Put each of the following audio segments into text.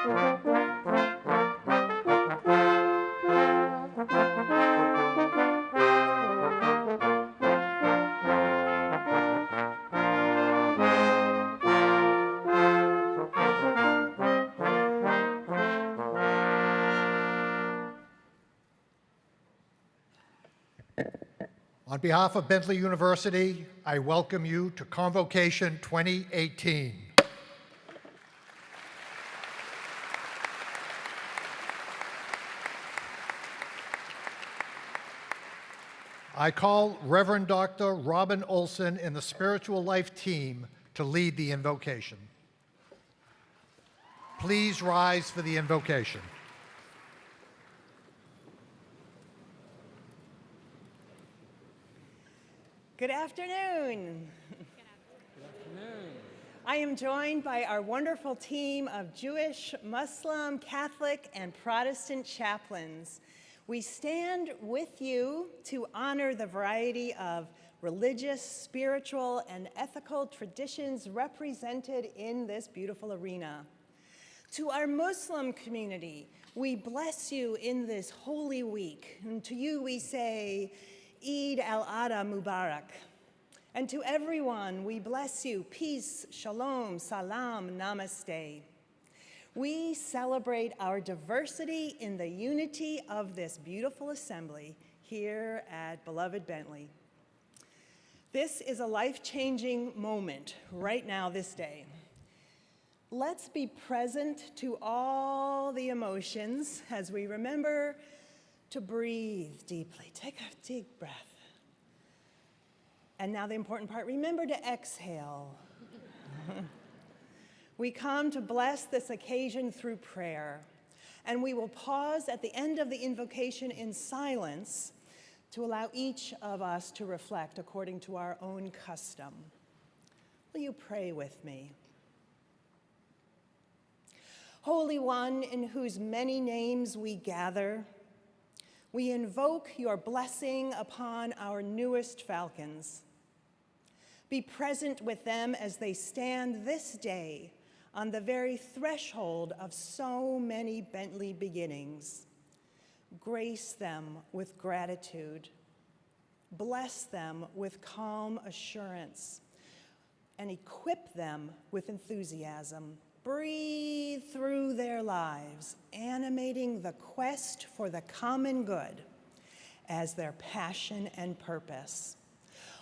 On behalf of Bentley University, I welcome you to Convocation 2018. I call Reverend Dr. Robin Olson and the Spiritual Life team to lead the invocation. Please rise for the invocation. Good afternoon. Good afternoon. I am joined by our wonderful team of Jewish, Muslim, Catholic, and Protestant chaplains. We stand with you to honor the variety of religious, spiritual, and ethical traditions represented in this beautiful arena. To our Muslim community, we bless you in this holy week. And to you we say, Eid al-Adha Mubarak. And to everyone, we bless you. Peace, shalom, salam, namaste. We celebrate our diversity in the unity of this beautiful assembly here at beloved Bentley. This is a life-changing moment right now, this day. Let's be present to all the emotions as we remember to breathe deeply. Take a deep breath. And now the important part, remember to exhale. We come to bless this occasion through prayer, and we will pause at the end of the invocation in silence to allow each of us to reflect according to our own custom. Will you pray with me? Holy One, in whose many names we gather, we invoke your blessing upon our newest falcons. Be present with them as they stand this day on the very threshold of so many Bentley beginnings. Grace them with gratitude. Bless them with calm assurance. And equip them with enthusiasm. Breathe through their lives, animating the quest for the common good as their passion and purpose.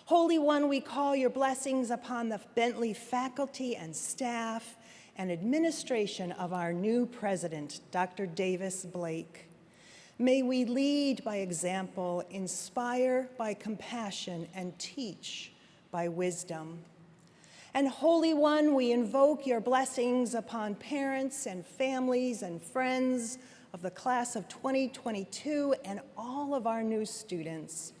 Holy One, we call your blessings upon the Bentley faculty and staff and administration of our new president, Dr. Davis Blake. May we lead by example, inspire by compassion, and teach by wisdom. And Holy One, we invoke your blessings upon parents and families and friends of the class of 2022 and all of our new students.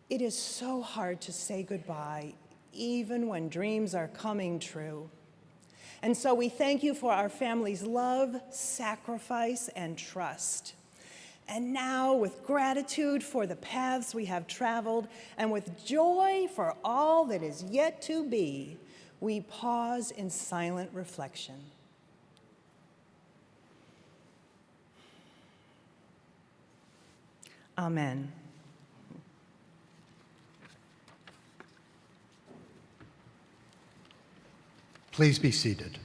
It is so hard to say goodbye, even when dreams are coming true. And so we thank you for our family's love, sacrifice, and trust. And now, with gratitude for the paths we have traveled and with joy for all that is yet to be, we pause in silent reflection. Amen. Please be seated.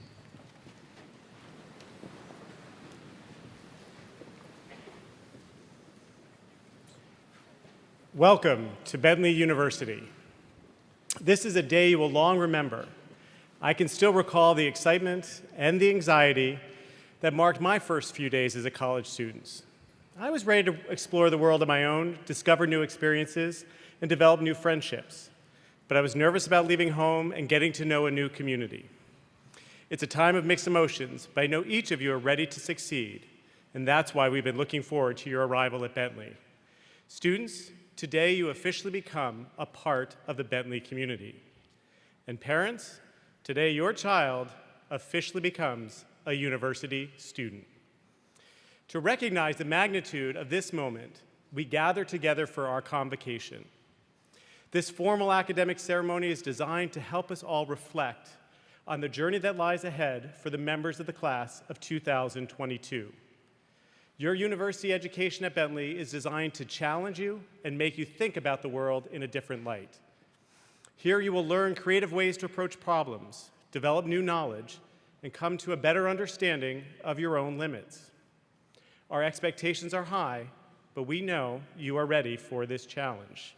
Welcome to Bentley University. This is a day you will long remember. I can still recall the excitement and the anxiety that marked my first few days as a college student. I was ready to explore the world on my own, discover new experiences, and develop new friendships. But I was nervous about leaving home and getting to know a new community. It's a time of mixed emotions, but I know each of you are ready to succeed, and that's why we've been looking forward to your arrival at Bentley. Students, today you officially become a part of the Bentley community. And parents, today your child officially becomes a university student. To recognize the magnitude of this moment, we gather together for our convocation. This formal academic ceremony is designed to help us all reflect on the journey that lies ahead for the members of the class of 2022. Your university education at Bentley is designed to challenge you and make you think about the world in a different light. Here you will learn creative ways to approach problems, develop new knowledge, and come to a better understanding of your own limits. Our expectations are high, but we know you are ready for this challenge.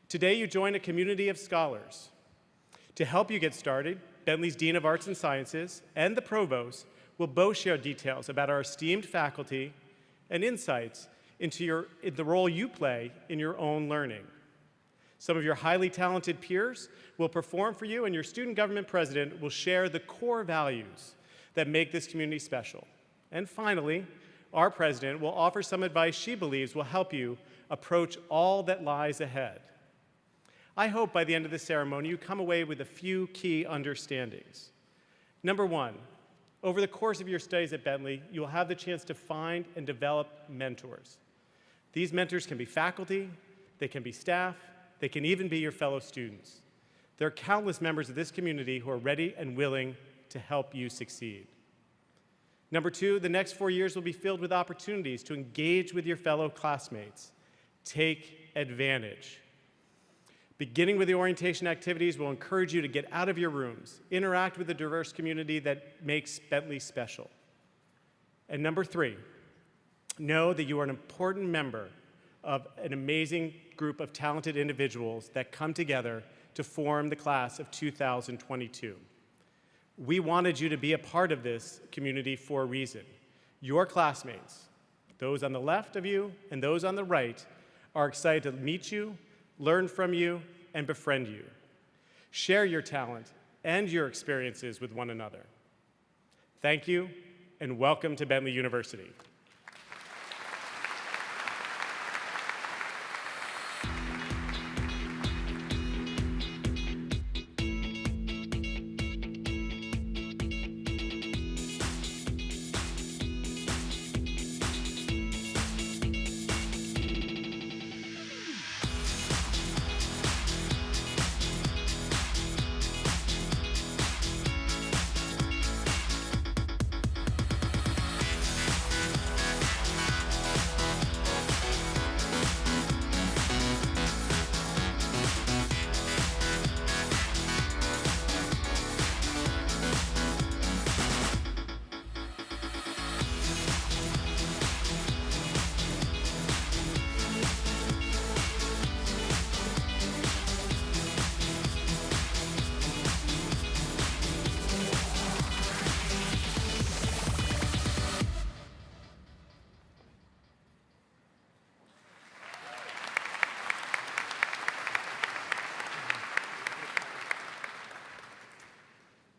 Today you join a community of scholars. To help you get started, Bentley's Dean of Arts and Sciences and the Provost will both share details about our esteemed faculty and insights into the role you play in your own learning. Some of your highly talented peers will perform for you, and your student government president will share the core values that make this community special. And finally, our president will offer some advice she believes will help you approach all that lies ahead. I hope by the end of the ceremony you come away with a few key understandings. Number one, over the course of your studies at Bentley, you will have the chance to find and develop mentors. These mentors can be faculty, they can be staff, they can even be your fellow students. There are countless members of this community who are ready and willing to help you succeed. Number two, the next 4 years will be filled with opportunities to engage with your fellow classmates. Take advantage. Beginning with the orientation activities, we'll encourage you to get out of your rooms, interact with the diverse community that makes Bentley special. And number three, know that you are an important member of an amazing group of talented individuals that come together to form the class of 2022. We wanted you to be a part of this community for a reason. Your classmates, those on the left of you and those on the right, are excited to meet you, learn from you, and befriend you. Share your talent and your experiences with one another. Thank you, and welcome to Bentley University.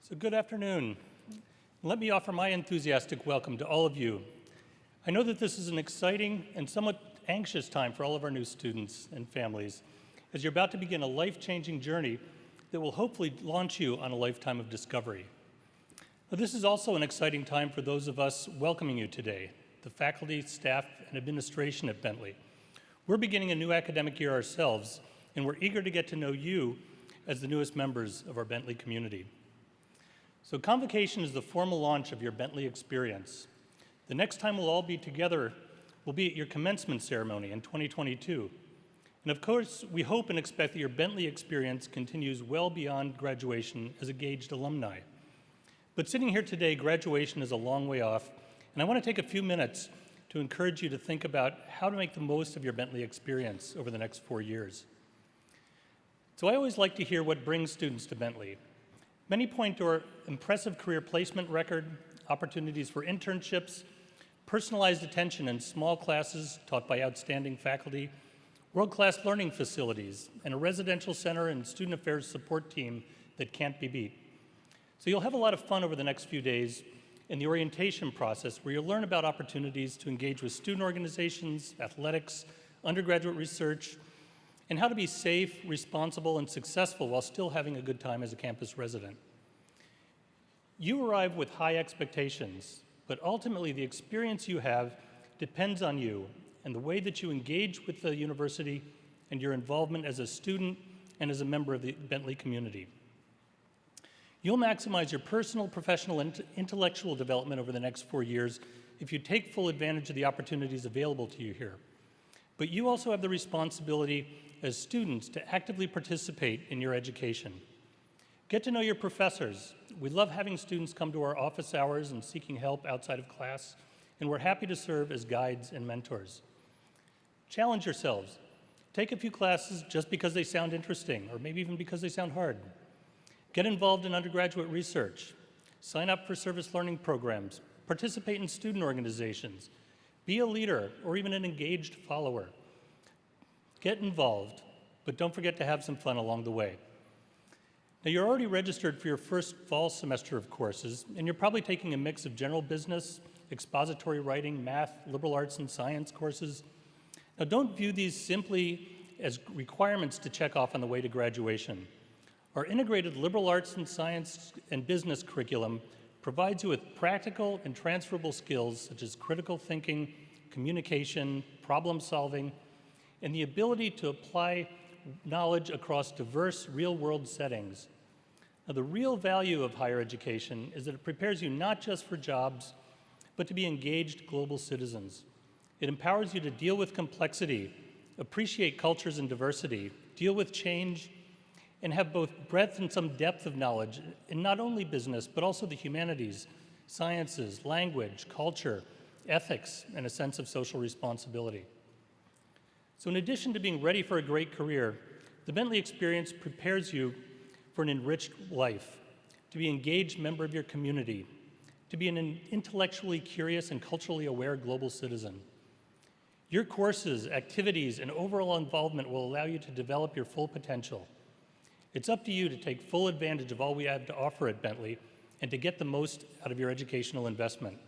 So good afternoon. Let me offer my enthusiastic welcome to all of you. I know that this is an exciting and somewhat anxious time for all of our new students and families, as you're about to begin a life-changing journey that will hopefully launch you on a lifetime of discovery. But this is also an exciting time for those of us welcoming you today, the faculty, staff, and administration at Bentley. We're beginning a new academic year ourselves, and we're eager to get to know you as the newest members of our Bentley community. So Convocation is the formal launch of your Bentley experience. The next time we'll all be together will be at your commencement ceremony in 2022. And of course, we hope and expect that your Bentley experience continues well beyond graduation as a gauged alumni. But sitting here today, graduation is a long way off, and I want to take a few minutes to encourage you to think about how to make the most of your Bentley experience over the next 4 years. So I always like to hear what brings students to Bentley. Many point to our impressive career placement record, opportunities for internships, personalized attention in small classes taught by outstanding faculty, world-class learning facilities, and a residential center and student affairs support team that can't be beat. So you'll have a lot of fun over the next few days in the orientation process, where you'll learn about opportunities to engage with student organizations, athletics, undergraduate research, and how to be safe, responsible, and successful while still having a good time as a campus resident. You arrive with high expectations, but ultimately the experience you have depends on you and the way that you engage with the university and your involvement as a student and as a member of the Bentley community. You'll maximize your personal, professional, and intellectual development over the next 4 years if you take full advantage of the opportunities available to you here. But you also have the responsibility as students to actively participate in your education. Get to know your professors. We love having students come to our office hours and seeking help outside of class, and we're happy to serve as guides and mentors. Challenge yourselves. Take a few classes just because they sound interesting, or maybe even because they sound hard. Get involved in undergraduate research. Sign up for service learning programs. Participate in student organizations. Be a leader or even an engaged follower. Get involved, but don't forget to have some fun along the way. Now, you're already registered for your first fall semester of courses, and you're probably taking a mix of general business, expository writing, math, liberal arts, and science courses. Now, don't view these simply as requirements to check off on the way to graduation. Our integrated liberal arts and science and business curriculum provides you with practical and transferable skills such as critical thinking, communication, problem solving, and the ability to apply knowledge across diverse real-world settings. Now, the real value of higher education is that it prepares you not just for jobs, but to be engaged global citizens. It empowers you to deal with complexity, appreciate cultures and diversity, deal with change, and have both breadth and some depth of knowledge in not only business, but also the humanities, sciences, language, culture, ethics, and a sense of social responsibility. So in addition to being ready for a great career, the Bentley experience prepares you for an enriched life, to be an engaged member of your community, to be an intellectually curious and culturally aware global citizen. Your courses, activities, and overall involvement will allow you to develop your full potential. It's up to you to take full advantage of all we have to offer at Bentley and to get the most out of your educational investment.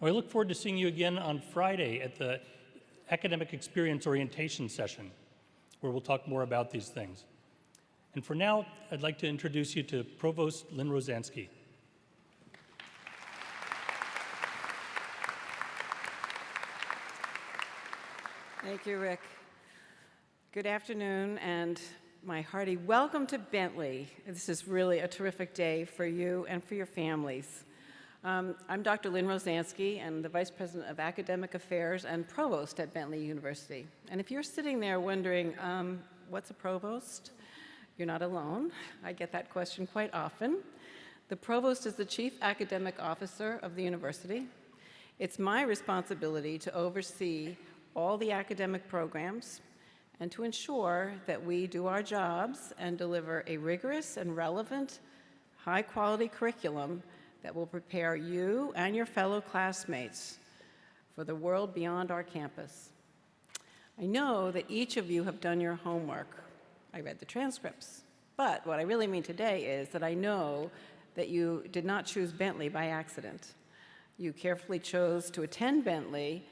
Now, I look forward to seeing you again on Friday at the Academic Experience Orientation session, where we'll talk more about these things. And for now, I'd like to introduce you to Provost Lynn Rosansky. Thank you, Rick. Good afternoon, and my hearty welcome to Bentley. This is really a terrific day for you and for your families. I'm Dr. Lynn Rosansky, and the Vice President of Academic Affairs and Provost at Bentley University. And if you're sitting there wondering, what's a provost? You're not alone. I get that question quite often. The provost is the Chief Academic Officer of the university. It's my responsibility to oversee all the academic programs and to ensure that we do our jobs and deliver a rigorous and relevant, high-quality curriculum that will prepare you and your fellow classmates for the world beyond our campus. I know that each of you have done your homework. I read the transcripts. But what I really mean today is that I know that you did not choose Bentley by accident. You carefully chose to attend Bentley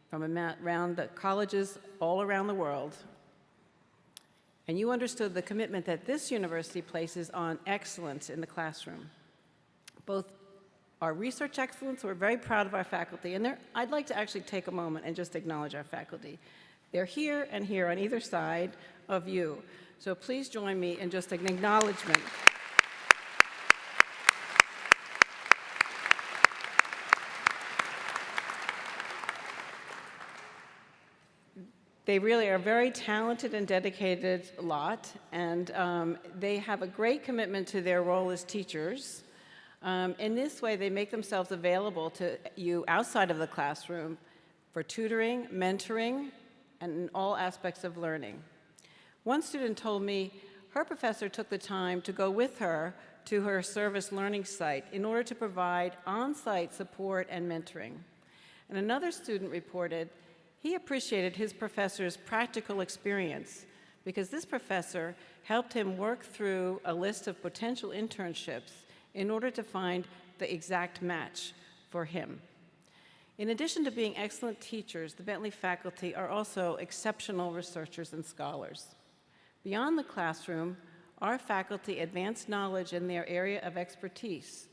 from around the colleges all around the world. And you understood the commitment that this university places on excellence in the classroom. Both our research excellence, we're very proud of our faculty, and I'd like to actually take a moment and just acknowledge our faculty. They're here and here on either side of you. So please join me in just an acknowledgement. They really are a very talented and dedicated lot, and they have a great commitment to their role as teachers. In this way, they make themselves available to you outside of the classroom for tutoring, mentoring, and in all aspects of learning. One student told me her professor took the time to go with her to her service learning site in order to provide on-site support and mentoring. And another student reported he appreciated his professor's practical experience because this professor helped him work through a list of potential internships in order to find the exact match for him. In addition to being excellent teachers, the Bentley faculty are also exceptional researchers and scholars. Beyond the classroom, our faculty advance knowledge in their area of expertise,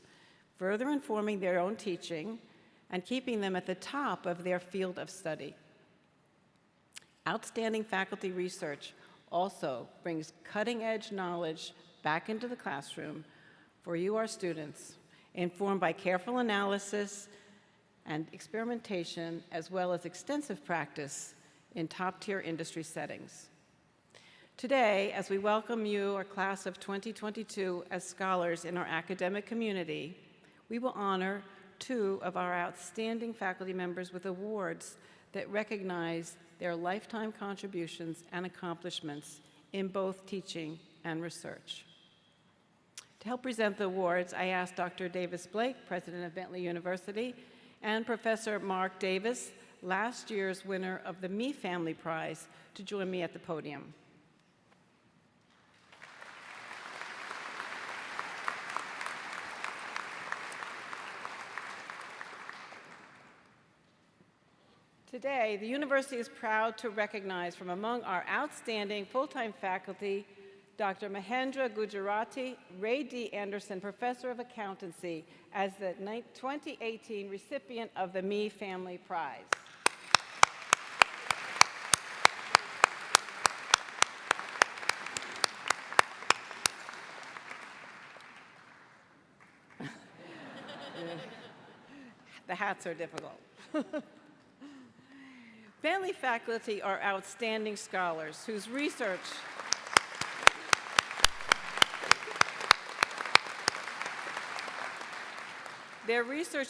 further informing their own teaching and keeping them at the top of their field of study. Outstanding faculty research also brings cutting-edge knowledge back into the classroom, for you, our students, informed by careful analysis and experimentation, as well as extensive practice in top-tier industry settings. Today, as we welcome you, our class of 2022, as scholars in our academic community, we will honor 2 of our outstanding faculty members with awards that recognize their lifetime contributions and accomplishments in both teaching and research. To help present the awards, I asked Dr. Davis Blake, president of Bentley University, and Professor Mark Davis, last year's winner of the Me Family Prize, to join me at the podium. Today, the university is proud to recognize from among our outstanding full-time faculty, Dr. Mahendra Gujarati, Ray D. Anderson Professor of Accountancy, as the 2018 recipient of the Me Family Prize. The hats are difficult. Bentley faculty are outstanding scholars whose research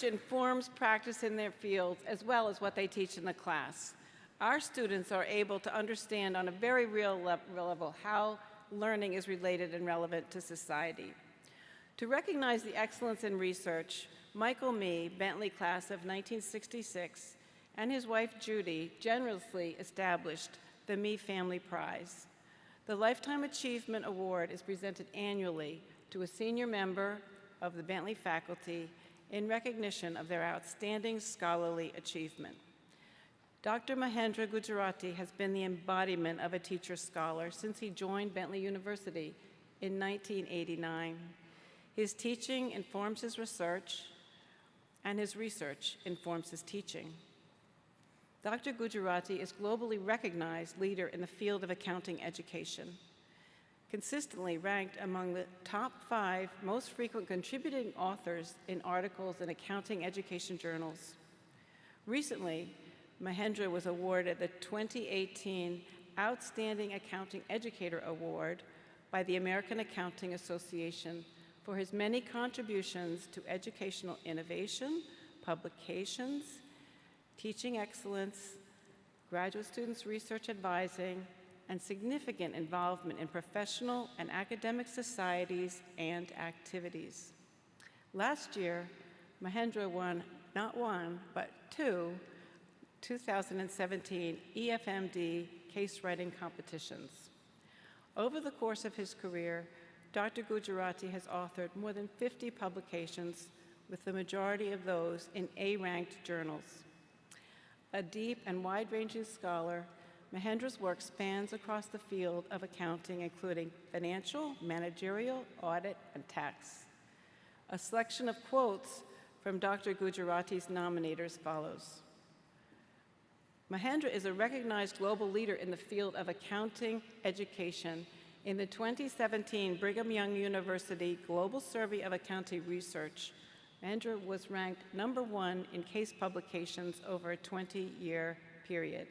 informs practice in their fields as well as what they teach in the class. Our students are able to understand on a very real level how learning is related and relevant to society. To recognize the excellence in research, Michael Mee, Bentley class of 1966, and his wife Judy generously established the Me Family Prize. The Lifetime Achievement Award is presented annually to a senior member of the Bentley faculty in recognition of their outstanding scholarly achievement. Dr. Mahendra Gujarati has been the embodiment of a teacher scholar since he joined Bentley University in 1989. His teaching informs his research, and his research informs his teaching. Dr. Gujarati is globally recognized leader in the field of accounting education, consistently ranked among the top 5 most frequent contributing authors in articles in accounting education journals. Recently, Mahendra was awarded the 2018 Outstanding Accounting Educator Award by the American Accounting Association for his many contributions to educational innovation, publications, teaching excellence, graduate students research advising, and significant involvement in professional and academic societies and activities. Last year, Mahendra won not 1, but 2 2017 EFMD case writing competitions. Over the course of his career, Dr. Gujarati has authored more than 50 publications, with the majority of those in A-ranked journals. A deep and wide-ranging scholar, Mahendra's work spans across the field of accounting, including financial, managerial, audit, and tax. A selection of quotes from Dr. Gujarati's nominators follows. Mahendra is a recognized global leader in the field of accounting education. In the 2017 Brigham Young University Global Survey of Accounting Research, Mahendra was ranked #1 in case publications over a 20-year period.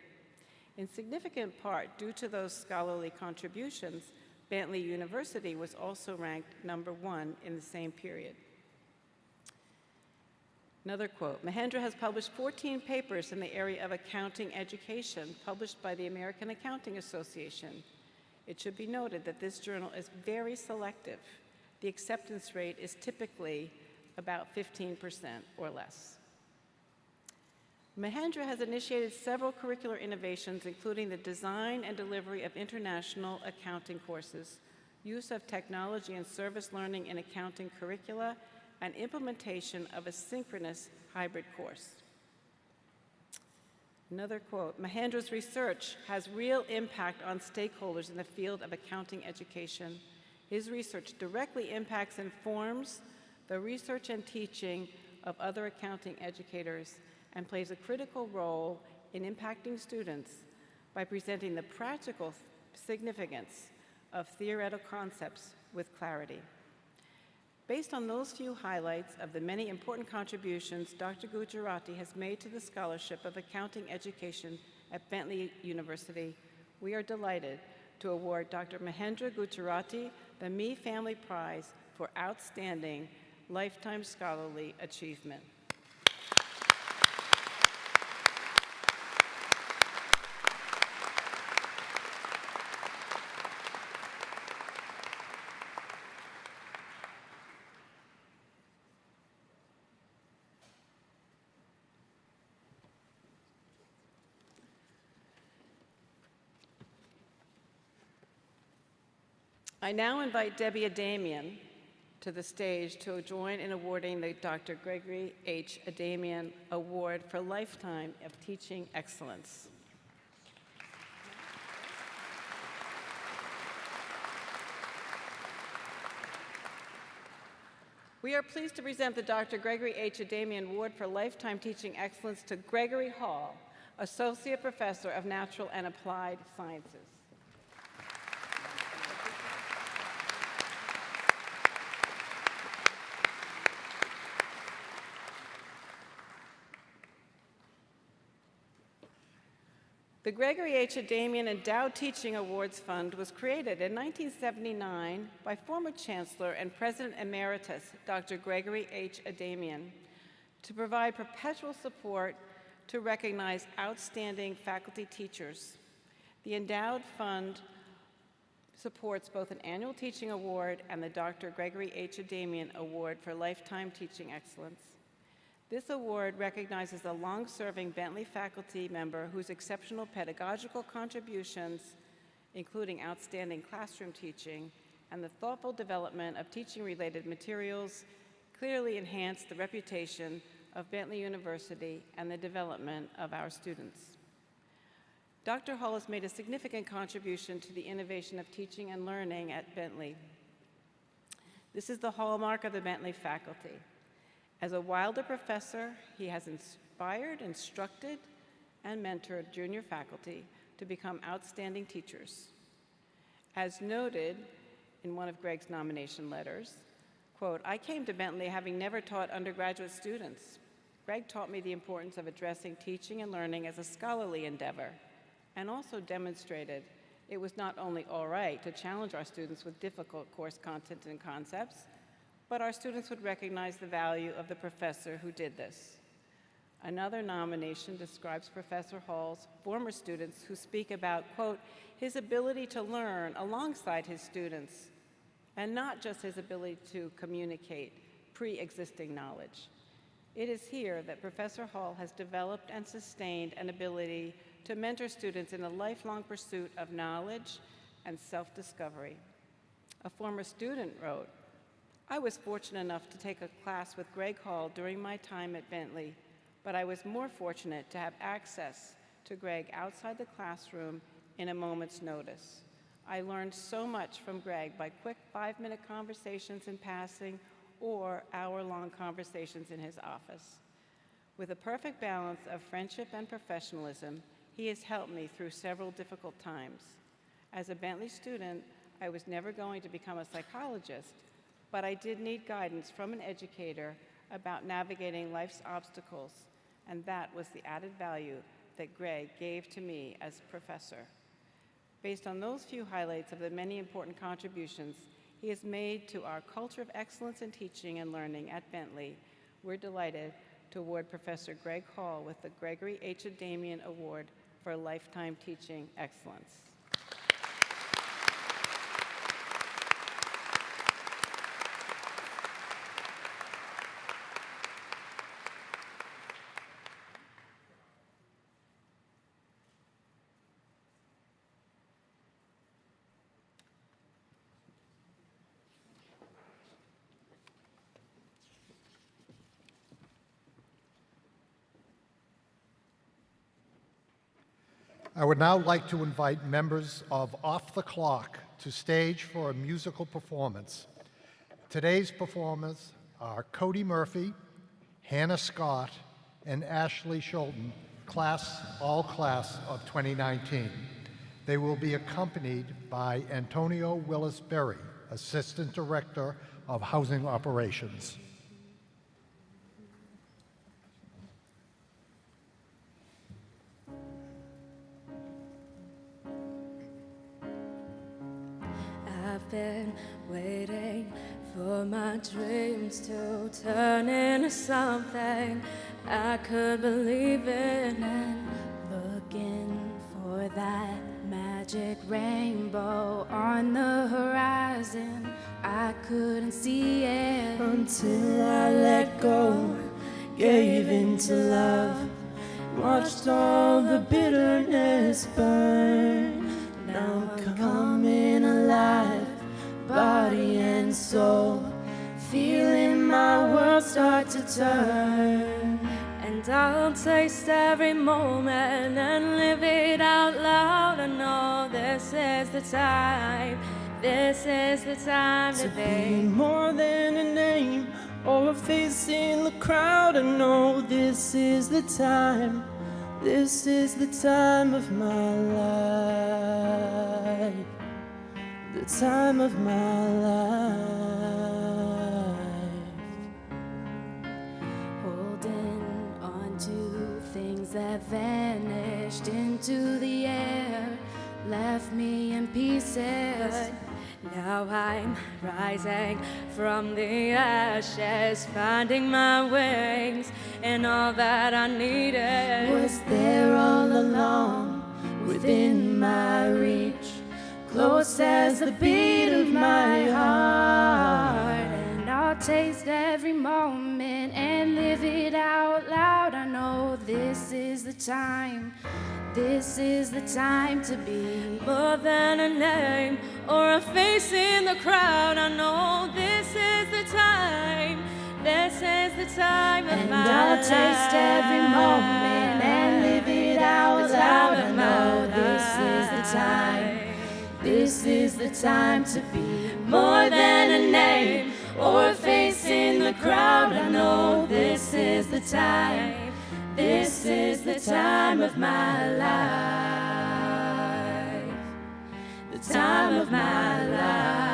In significant part due to those scholarly contributions, Bentley University was also ranked #1 in the same period. Another quote, Mahendra has published 14 papers in the area of accounting education, published by the American Accounting Association. It should be noted that this journal is very selective. The acceptance rate is typically about 15% or less. Mahendra has initiated several curricular innovations, including the design and delivery of international accounting courses, use of technology and service learning in accounting curricula, and implementation of a synchronous hybrid course. Another quote, Mahendra's research has real impact on stakeholders in the field of accounting education. His research directly impacts and informs the research and teaching of other accounting educators and plays a critical role in impacting students by presenting the practical significance of theoretical concepts with clarity. Based on those few highlights of the many important contributions Dr. Gujarati has made to the scholarship of accounting education at Bentley University, we are delighted to award Dr. Mahendra Gujarati the Me Family Prize for Outstanding Lifetime Scholarly Achievement. I now invite Debbie Adamian to the stage to join in awarding the Dr. Gregory H. Adamian Award for Lifetime of Teaching Excellence. We are pleased to present the Dr. Gregory H. Adamian Award for Lifetime Teaching Excellence to Gregory Hall, Associate Professor of Natural and Applied Sciences. The Gregory H. Adamian Endowed Teaching Awards Fund was created in 1979 by former Chancellor and President Emeritus Dr. Gregory H. Adamian to provide perpetual support to recognize outstanding faculty teachers. The Endowed Fund supports both an annual teaching award and the Dr. Gregory H. Adamian Award for Lifetime Teaching Excellence. This award recognizes a long-serving Bentley faculty member whose exceptional pedagogical contributions, including outstanding classroom teaching and the thoughtful development of teaching-related materials, clearly enhance the reputation of Bentley University and the development of our students. Dr. Hall has made a significant contribution to the innovation of teaching and learning at Bentley. This is the hallmark of the Bentley faculty. As a Wilder professor, he has inspired, instructed, and mentored junior faculty to become outstanding teachers. As noted in one of Greg's nomination letters, quote, "I came to Bentley having never taught undergraduate students. Greg taught me the importance of addressing teaching and learning as a scholarly endeavor, and also demonstrated it was not only all right to challenge our students with difficult course content and concepts, but our students would recognize the value of the professor who did this." Another nomination describes Professor Hall's former students who speak about, quote, his ability to learn alongside his students, and not just his ability to communicate pre-existing knowledge. It is here that Professor Hall has developed and sustained an ability to mentor students in the lifelong pursuit of knowledge and self-discovery. A former student wrote, "I was fortunate enough to take a class with Greg Hall during my time at Bentley, but I was more fortunate to have access to Greg outside the classroom in a moment's notice. I learned so much from Greg by quick 5-minute conversations in passing or hour-long conversations in his office. With a perfect balance of friendship and professionalism, he has helped me through several difficult times. As a Bentley student, I was never going to become a psychologist, but I did need guidance from an educator about navigating life's obstacles, and that was the added value that Greg gave to me as professor." Based on those few highlights of the many important contributions he has made to our culture of excellence in teaching and learning at Bentley, we're delighted to award Professor Greg Hall with the Gregory H. Adamian Award for Lifetime Teaching Excellence. I would now like to invite members of Off the Clock to stage for a musical performance. Today's performers are Cody Murphy, Hannah Scott, and Ashley Schulten, all class of 2019. They will be accompanied by Antonio Willis Berry, Assistant Director of Housing Operations. I've been waiting for my dreams to turn into something I could believe in, and looking for that magic rainbow on the horizon. I couldn't see it until I let go, gave in to love, watched all the bitterness burn. Now I'm coming alive, body and soul, feeling my world start to turn. And I'll taste every moment and live it out loud. I know this is the time, this is the time to be more than a name or a face in the crowd. I know this is the time, this is the time of my life, the time of my life. holding on to things that vanished into the air, left me in pieces. Now I'm rising from the ashes, finding my wings, and all that I needed Was there all along, within my reach, close as the beat of my heart. And I'll taste every moment and live it out loud. I know this is the time, this is the time to be more than a name or a face in the crowd. I know this is the time, this is the time of my life. And I'll taste every moment and live it out loud. I know this is the time, this is the time to be more than a name or a face in the crowd. I know this is the time, this is the time of my life, the time of my life.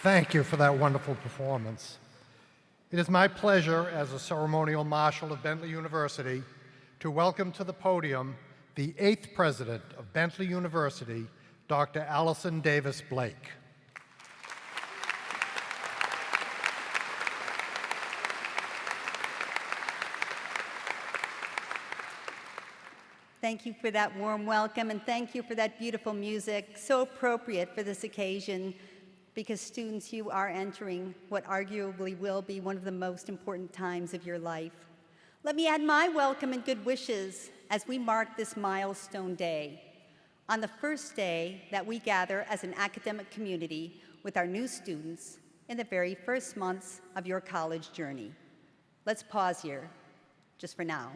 Thank you for that wonderful performance. It is my pleasure as a ceremonial marshal of Bentley University to welcome to the podium the 8th president of Bentley University, Dr. Allison Davis Blake. Thank you for that warm welcome, and thank you for that beautiful music, so appropriate for this occasion, because students, you are entering what arguably will be one of the most important times of your life. Let me add my welcome and good wishes as we mark this milestone day, on the first day that we gather as an academic community with our new students in the very first months of your college journey. Let's pause here, just for now.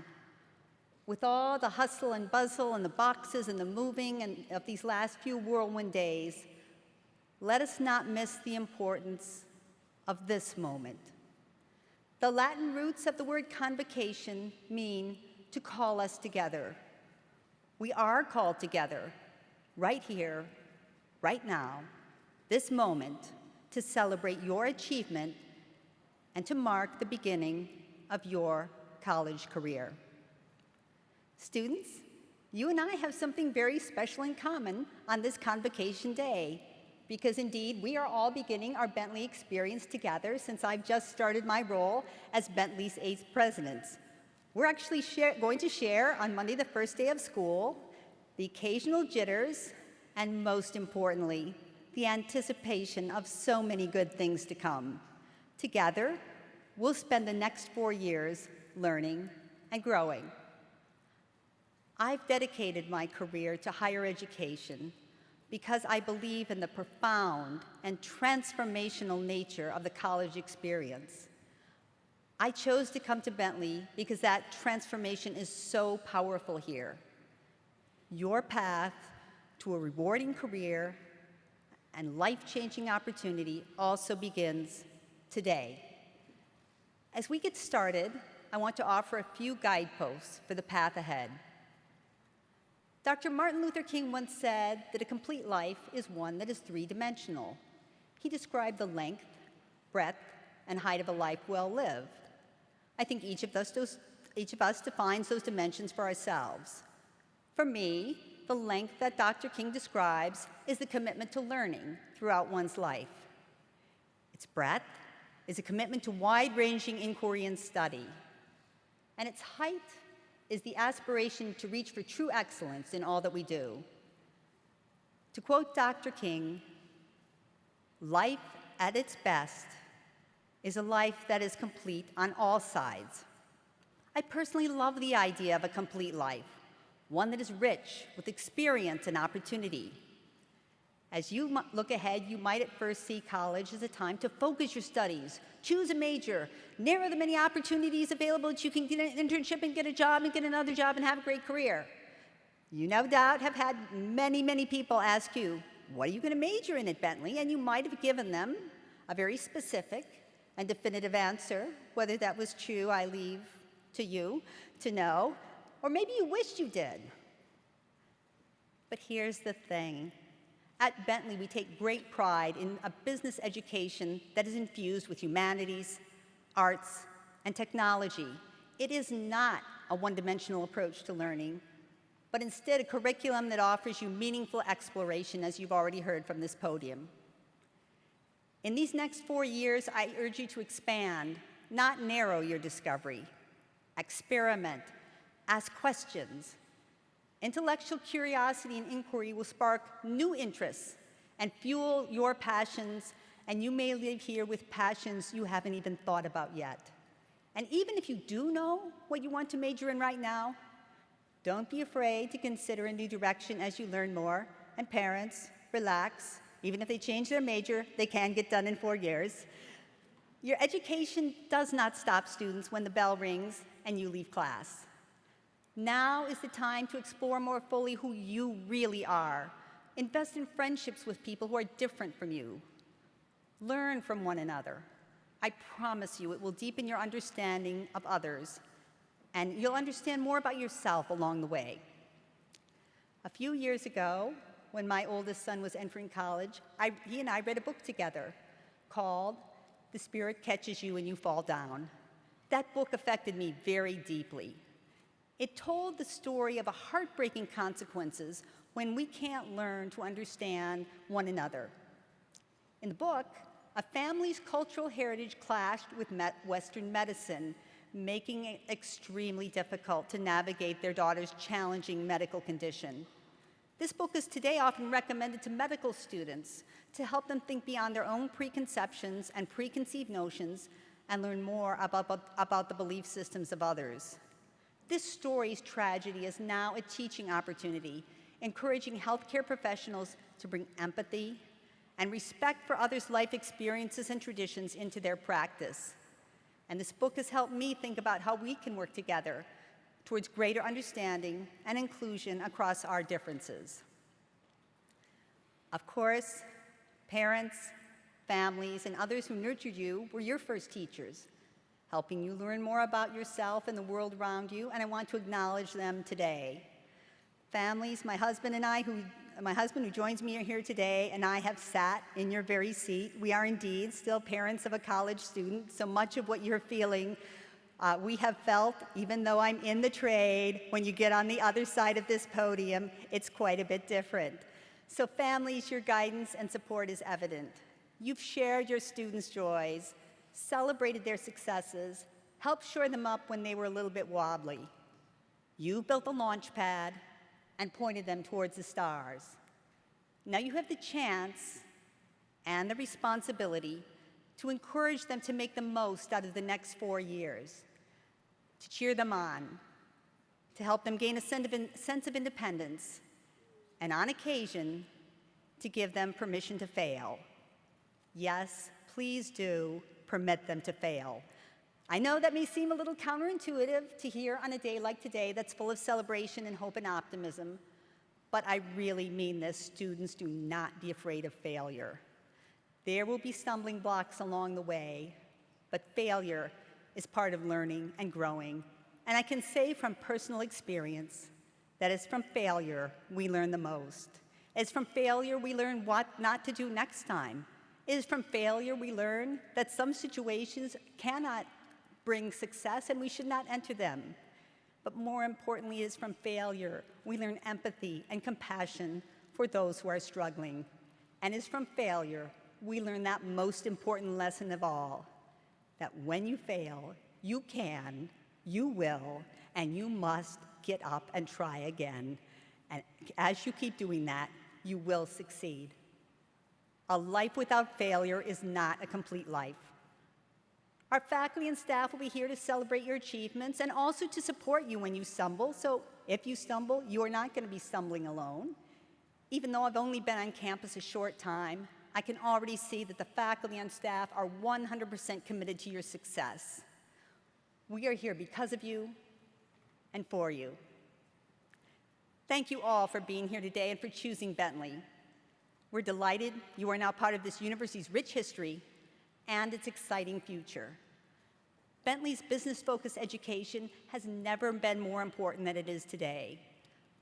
With all the hustle and bustle and the boxes and the moving and of these last few whirlwind days, let us not miss the importance of this moment. The Latin roots of the word convocation mean to call us together. We are called together right here, right now, this moment, to celebrate your achievement and to mark the beginning of your college career. Students, you and I have something very special in common on this convocation day, because indeed we are all beginning our Bentley experience together since I've just started my role as Bentley's 8th president. We're actually going to share on Monday, the first day of school, the occasional jitters, and most importantly, the anticipation of so many good things to come. Together, we'll spend the next 4 years learning and growing. I've dedicated my career to higher education because I believe in the profound and transformational nature of the college experience. I chose to come to Bentley because that transformation is so powerful here. Your path to a rewarding career and life-changing opportunity also begins today. As we get started, I want to offer a few guideposts for the path ahead. Dr. Martin Luther King once said that a complete life is one that is three-dimensional. He described the length, breadth, and height of a life well lived. I think each of us defines those dimensions for ourselves. For me, the length that Dr. King describes is the commitment to learning throughout one's life. Its breadth is a commitment to wide-ranging inquiry and study. And its height is the aspiration to reach for true excellence in all that we do. To quote Dr. King, "Life at its best is a life that is complete on all sides." I personally love the idea of a complete life, one that is rich with experience and opportunity. As you look ahead, you might at first see college as a time to focus your studies, choose a major, narrow the many opportunities available that you can get an internship and get a job and get another job and have a great career. You no doubt have had many, many people ask you, what are you going to major in at Bentley? And you might have given them a very specific and definitive answer. Whether that was true, I leave to you to know, or maybe you wished you did. But here's the thing. At Bentley, we take great pride in a business education that is infused with humanities, arts, and technology. It is not a one-dimensional approach to learning, but instead a curriculum that offers you meaningful exploration, as you've already heard from this podium. In these next 4 years, I urge you to expand, not narrow your discovery. Experiment, ask questions. Intellectual curiosity and inquiry will spark new interests and fuel your passions, and you may leave here with passions you haven't even thought about yet. And even if you do know what you want to major in right now, don't be afraid to consider a new direction as you learn more. And parents, relax. Even if they change their major, they can get done in 4 years. Your education does not stop students when the bell rings and you leave class. Now is the time to explore more fully who you really are. Invest in friendships with people who are different from you. Learn from one another. I promise you it will deepen your understanding of others, and you'll understand more about yourself along the way. A few years ago, when my oldest son was entering college, he and I read a book together called "The Spirit Catches You When You Fall Down." That book affected me very deeply. It told the story of a heartbreaking consequences when we can't learn to understand one another. In the book, a family's cultural heritage clashed with Western medicine, making it extremely difficult to navigate their daughter's challenging medical condition. This book is today often recommended to medical students to help them think beyond their own preconceptions and preconceived notions and learn more about the belief systems of others. This story's tragedy is now a teaching opportunity, encouraging healthcare professionals to bring empathy and respect for others' life experiences and traditions into their practice. And this book has helped me think about how we can work together towards greater understanding and inclusion across our differences. Of course, parents, families, and others who nurtured you were your first teachers, helping you learn more about yourself and the world around you, and I want to acknowledge them today. Families, my husband who joins me here today, and I have sat in your very seat. We are indeed still parents of a college student, so much of what you're feeling, we have felt, even though I'm in the trade. When you get on the other side of this podium, it's quite a bit different. So families, your guidance and support is evident. You've shared your students' joys, celebrated their successes, helped shore them up when they were a little bit wobbly. You built a launch pad and pointed them towards the stars. Now you have the chance and the responsibility to encourage them to make the most out of the next 4 years, to cheer them on, to help them gain a sense of independence, and on occasion, to give them permission to fail. Yes, please do permit them to fail. I know that may seem a little counterintuitive to hear on a day like today that's full of celebration and hope and optimism, but I really mean this. Students, do not be afraid of failure. There will be stumbling blocks along the way, but failure is part of learning and growing. And I can say from personal experience that it's from failure we learn the most. It's from failure we learn what not to do next time. It is from failure we learn that some situations cannot bring success and we should not enter them. But more importantly, it is from failure we learn empathy and compassion for those who are struggling. And it's from failure we learn that most important lesson of all, that when you fail, you can, you will, and you must get up and try again. And as you keep doing that, you will succeed. A life without failure is not a complete life. Our faculty and staff will be here to celebrate your achievements and also to support you when you stumble. So if you stumble, you are not going to be stumbling alone. Even though I've only been on campus a short time, I can already see that the faculty and staff are 100% committed to your success. We are here because of you and for you. Thank you all for being here today and for choosing Bentley. We're delighted you are now part of this university's rich history and its exciting future. Bentley's business-focused education has never been more important than it is today.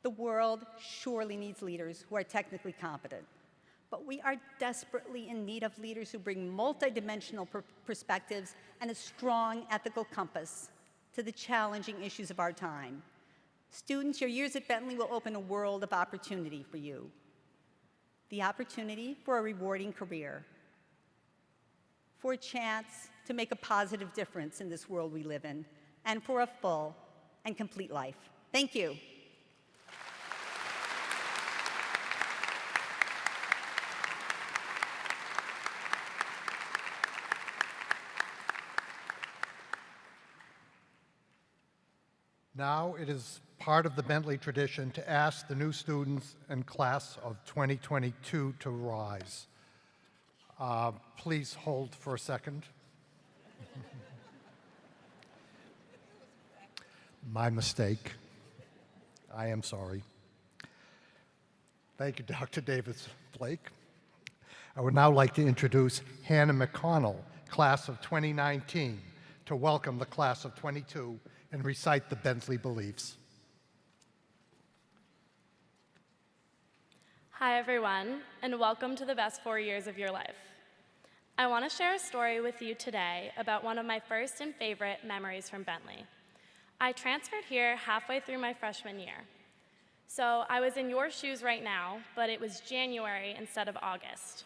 The world surely needs leaders who are technically competent, but we are desperately in need of leaders who bring multidimensional perspectives and a strong ethical compass to the challenging issues of our time. Students, your years at Bentley will open a world of opportunity for you. The opportunity for a rewarding career, for a chance to make a positive difference in this world we live in, and for a full and complete life. Thank you. Now it is part of the Bentley tradition to ask the new students and class of 2022 to rise. Please hold for a second. My mistake. I am sorry. Thank you, Dr. Davis Blake. I would now like to introduce Hannah McConnell, class of 2019, to welcome the class of 22 and recite the Bentley beliefs. Hi, everyone, and welcome to the best 4 years of your life. I want to share a story with you today about one of my first and favorite memories from Bentley. I transferred here halfway through my freshman year. So I was in your shoes right now, but it was January instead of August.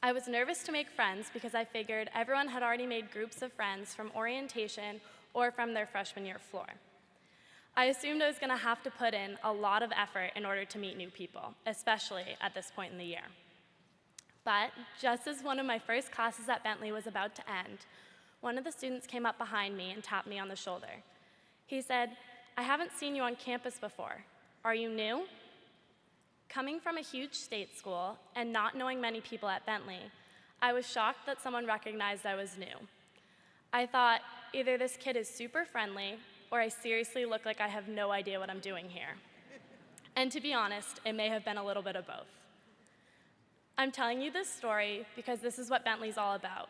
I was nervous to make friends because I figured everyone had already made groups of friends from orientation or from their freshman year floor. I assumed I was going to have to put in a lot of effort in order to meet new people, especially at this point in the year. But just as one of my first classes at Bentley was about to end, one of the students came up behind me and tapped me on the shoulder. He said, "I haven't seen you on campus before. Are you new?" Coming from a huge state school and not knowing many people at Bentley, I was shocked that someone recognized I was new. I thought, either this kid is super friendly, or I seriously look like I have no idea what I'm doing here. And to be honest, it may have been a little bit of both. I'm telling you this story because this is what Bentley's all about.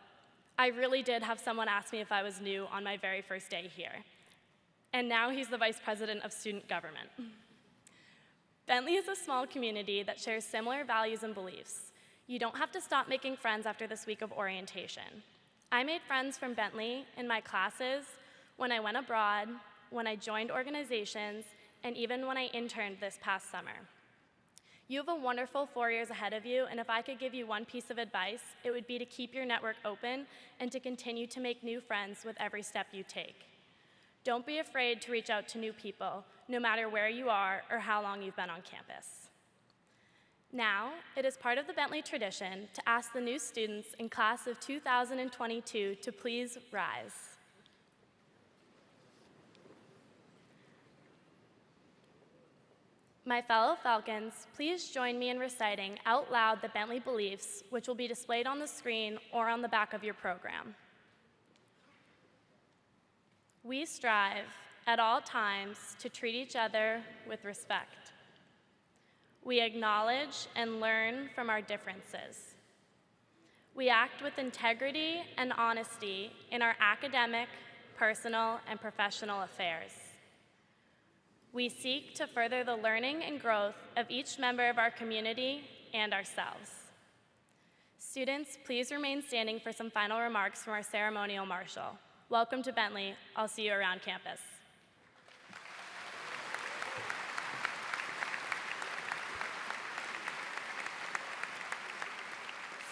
I really did have someone ask me if I was new on my very first day here. And now he's the vice president of student government. Bentley is a small community that shares similar values and beliefs. You don't have to stop making friends after this week of orientation. I made friends from Bentley in my classes, when I went abroad, when I joined organizations, and even when I interned this past summer. You have a wonderful 4 years ahead of you, and if I could give you one piece of advice, it would be to keep your network open and to continue to make new friends with every step you take. Don't be afraid to reach out to new people, no matter where you are or how long you've been on campus. Now, it is part of the Bentley tradition to ask the new students in class of 2022 to please rise. My fellow Falcons, please join me in reciting out loud the Bentley beliefs, which will be displayed on the screen or on the back of your program. We strive at all times to treat each other with respect. We acknowledge and learn from our differences. We act with integrity and honesty in our academic, personal, and professional affairs. We seek to further the learning and growth of each member of our community and ourselves. Students, please remain standing for some final remarks from our ceremonial marshal. Welcome to Bentley. I'll see you around campus.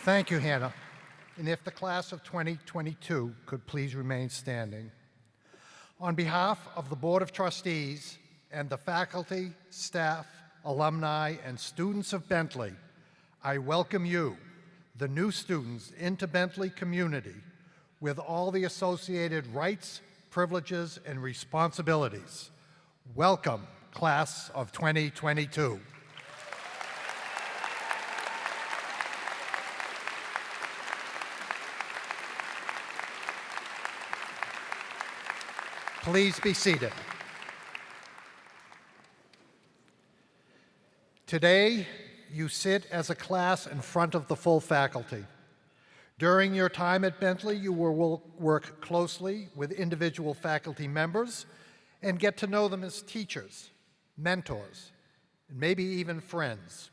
Thank you, Hannah. And if the class of 2022 could please remain standing. On behalf of the Board of Trustees and the faculty, staff, alumni, and students of Bentley, I welcome you, the new students, into Bentley community with all the associated rights, privileges, and responsibilities. Welcome, class of 2022. Please be seated. Today, you sit as a class in front of the full faculty. During your time at Bentley, you will work closely with individual faculty members and get to know them as teachers, mentors, and maybe even friends.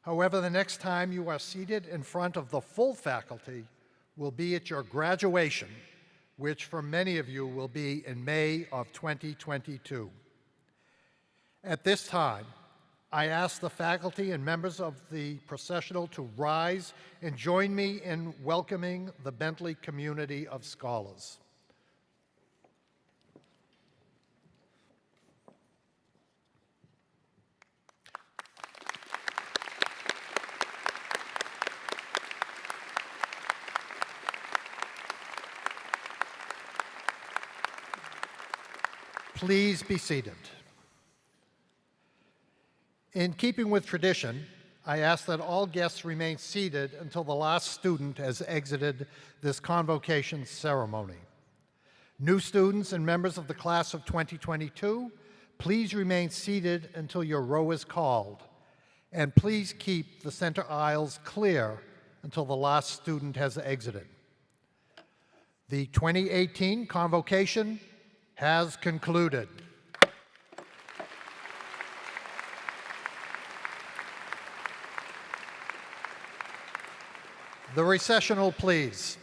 However, the next time you are seated in front of the full faculty will be at your graduation, which for many of you will be in May of 2022. At this time, I ask the faculty and members of the processional to rise and join me in welcoming the Bentley community of scholars. Please be seated. In keeping with tradition, I ask that all guests remain seated until the last student has exited this convocation ceremony. New students and members of the class of 2022, please remain seated until your row is called, and please keep the center aisles clear until the last student has exited. The 2018 convocation has concluded. The recessional, please.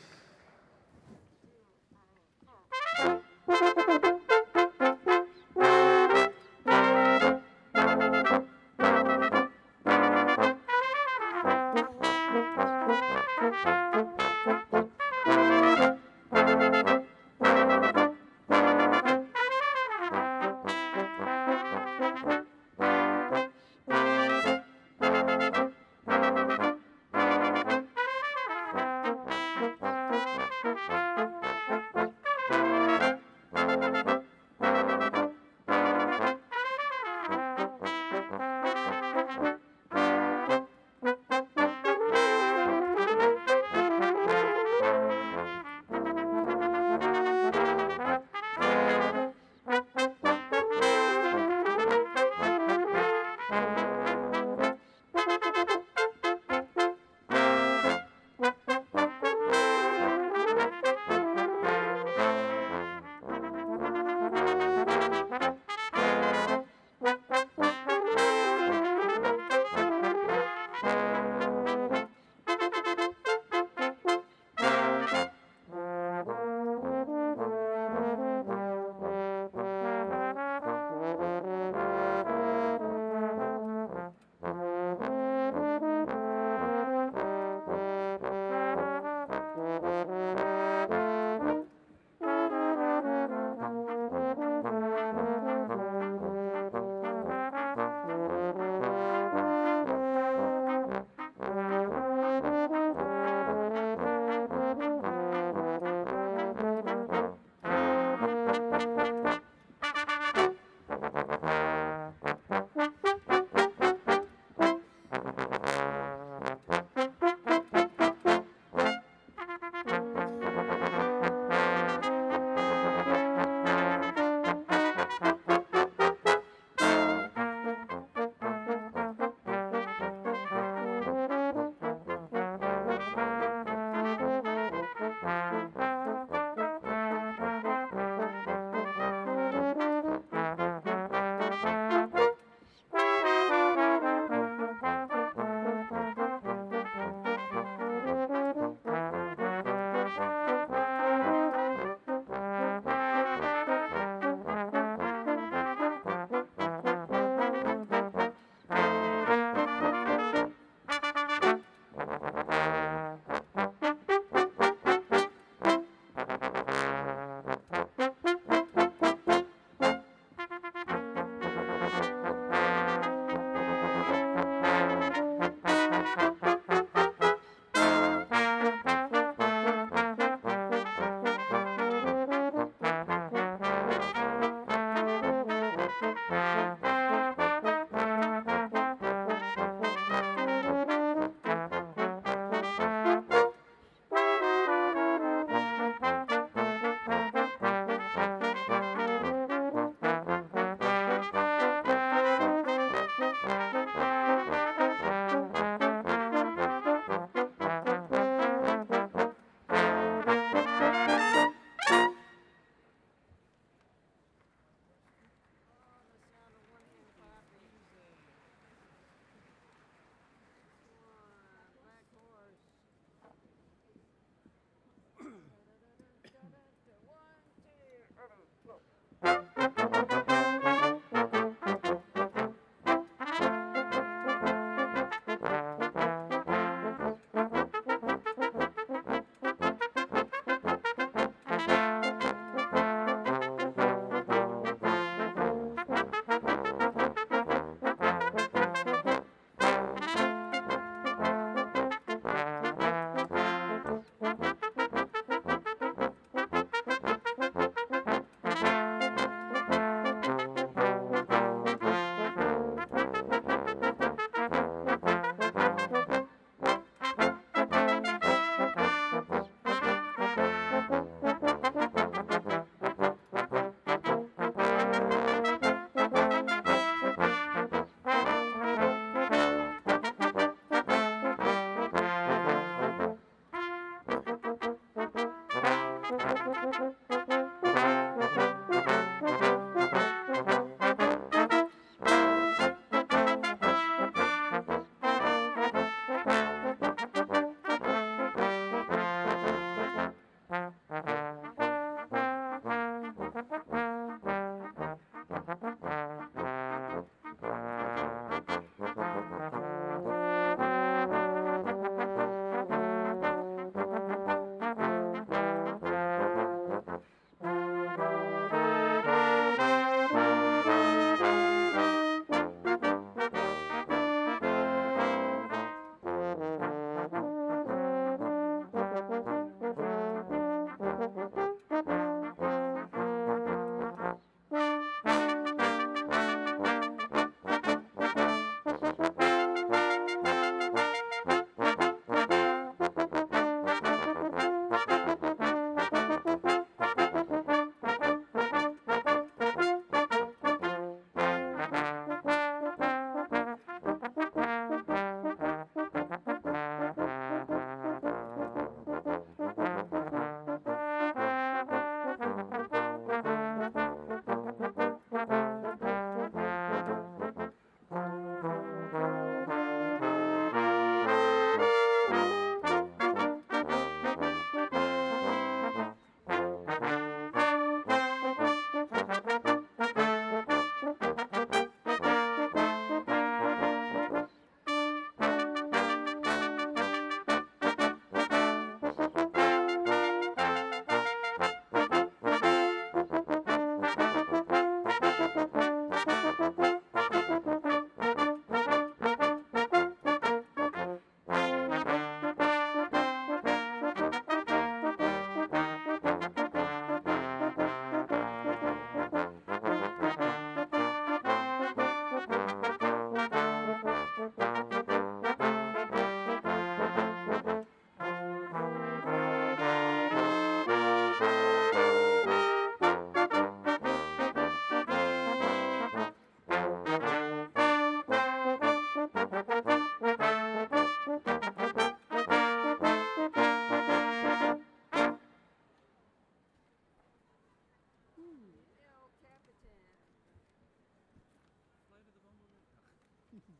Same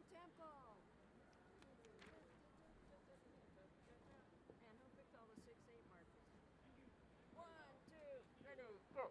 tempo. And who picked all the 6/8 markers? 1, 2, ready, go.